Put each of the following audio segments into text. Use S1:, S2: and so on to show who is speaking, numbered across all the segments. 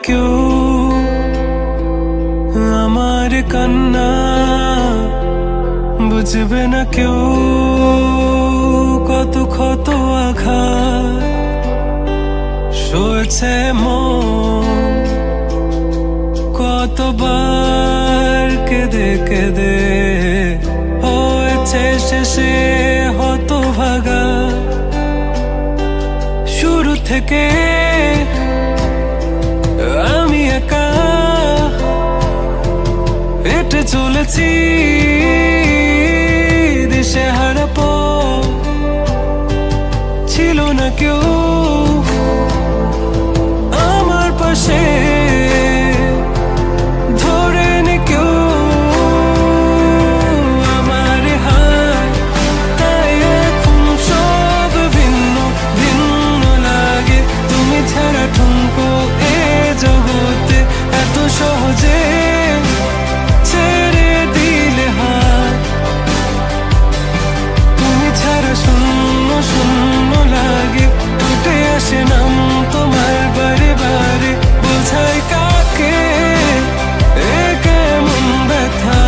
S1: কেউ আমার কান্না, বুঝবে না কেউ কত ক্ষত আঘাত সয়েছে মন, কতবার কেঁদে কেঁদে হয়েছে শেষে হতভাগা। শুরু থেকে আমি একা হেঁটে চলেছি দিশেহারা পথ, ছিল না কেউ আমার পাশে ধরে নে কেউ আমার হাত। তাই এখন সব ভিন্ন ভিন্ন লাগে, তুমি ছাড়া ঠুনকো এ জগতে এত সহজে ছেড়ে দিলে হাত। তুমি ছাড়া শূন্য শূন্য লাগে, উঠে আসে নাম তোমার বারে বারে, বোঝাই কাকে এ কেমন ব্যথা।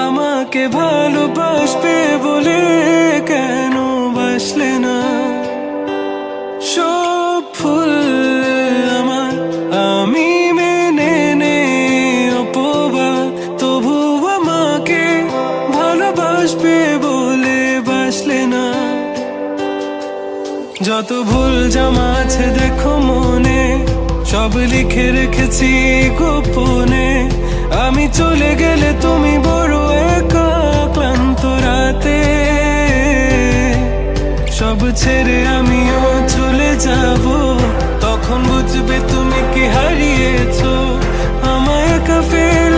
S1: আমাকে ভালোবাসবে বলে কেন বাসলে না? সব ফুল আমার আমি মেনে নে অপবাদ, তবু আমাকে ভালোবাসবে বলে বাসলে না। যত ভুল জমা আছে দেখো মনে, সব লিখে রেখেছি গোপনে। আমি চলে গেলে তুমি বড় একা ক্লান্ত রাতে, সব ছেড়ে আমিও চলে যাব, তখন বুঝবে তুমি কি হারিয়েছো আমায় একা ফেলে।